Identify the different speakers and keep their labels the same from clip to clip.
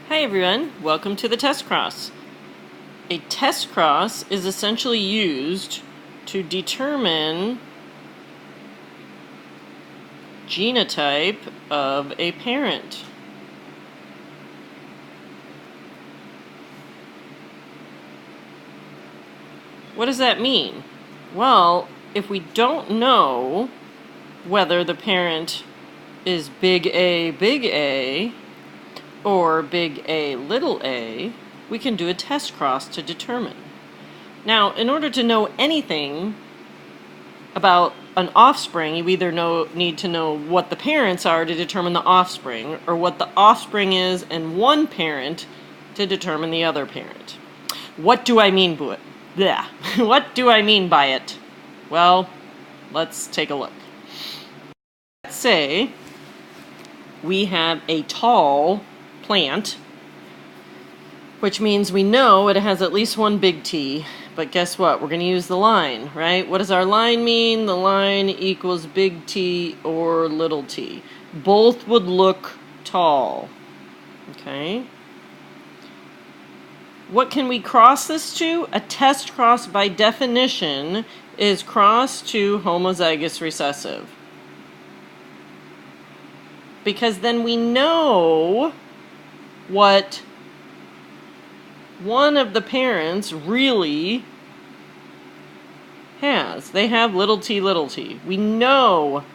Speaker 1: Hi everyone, welcome to the Testcross. A Testcross is essentially used to determine genotype of a parent. What does that mean? Well, if we don't know whether the parent is big A, or big A, little a, we can do a Testcross to determine. Now, in order to know anything about an offspring, you either need to know what the parents are to determine the offspring, or what the offspring is in one parent to determine the other parent. What do I mean by it? What do I mean by it? Well, let's take a look. Let's say we have a tall plant, which means we know it has at least one big T. But guess what? We're going to use the line, right? What does our line mean? The line equals big T or little t. Both would look tall. Okay? What can we cross this to? A Testcross, by definition, is cross to homozygous recessive. Because then we know what one of the parents really has. They have little t, little t. We know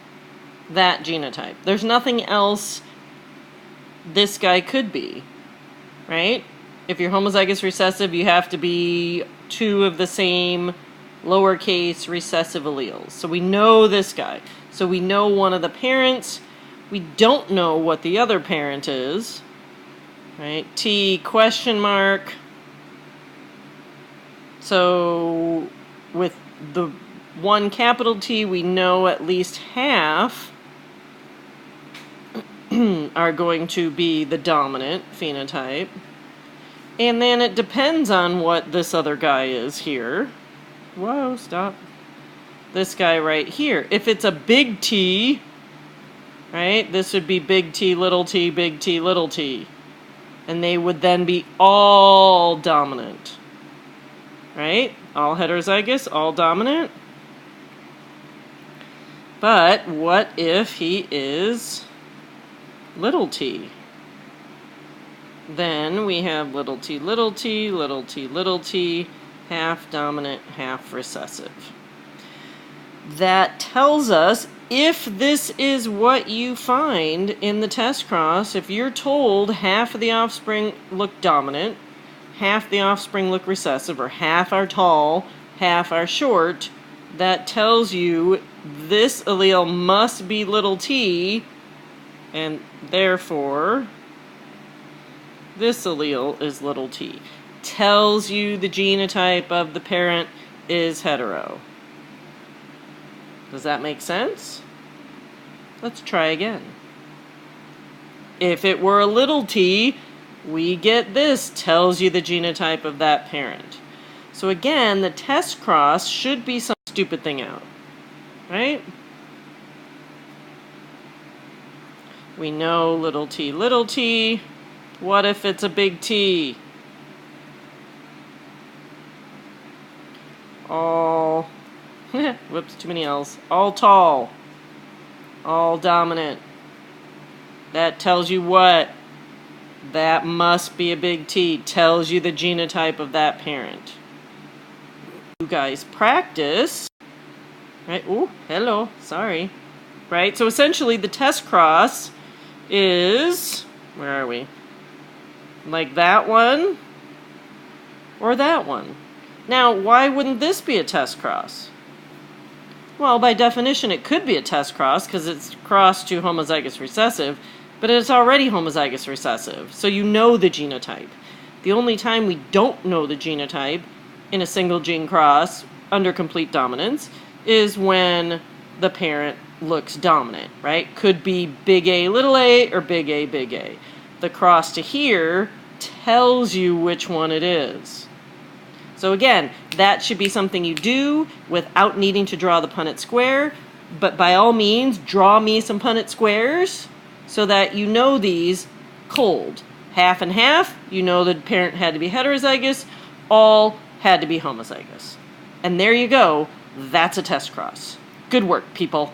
Speaker 1: that genotype. There's nothing else this guy could be, right? If you're homozygous recessive, you have to be two of the same lowercase recessive alleles. So we know this guy. So we know one of the parents. We don't know what the other parent is, right? T question mark. So with the one capital T, we know at least half are going to be the dominant phenotype. And then it depends on what this other guy is here. Whoa, stop. This guy right here. If it's a big T, right, this would be big T, little t, big T, little t. And they would then be all dominant. Right? All heterozygous, all dominant. But what if he is little t? Then we have little t, little t, little t, little t, half dominant, half recessive. That tells us if this is what you find in the Testcross, if you're told half of the offspring look dominant, half the offspring look recessive, or half are tall, half are short, that tells you this allele must be little t, and therefore this allele is little t. Tells you the genotype of the parent is hetero. Does that make sense? Let's try again. If it were a little t, we get this, tells you the genotype of that parent. So again, the Testcross should be some stupid thing out, right? We know little t, little t. What if it's a big T? All, whoops, too many L's. All tall. All dominant. That tells you what? That must be a big T. Tells you the genotype of that parent. You guys practice. Right? Ooh, hello. Sorry. Right? So essentially the Testcross is, where are we? Like that one or that one. Now, why wouldn't this be a Testcross? Well, by definition, it could be a Testcross because it's crossed to homozygous recessive, but it's already homozygous recessive, so you know the genotype. The only time we don't know the genotype in a single gene cross under complete dominance is when the parent looks dominant, right? Could be big A, little a, or big A, big A. The cross to here tells you which one it is. So again, that should be something you do without needing to draw the Punnett square, but by all means, draw me some Punnett squares so that you know these cold. Half and half, you know the parent had to be heterozygous. All had to be homozygous. And there you go. That's a test cross. Good work, people.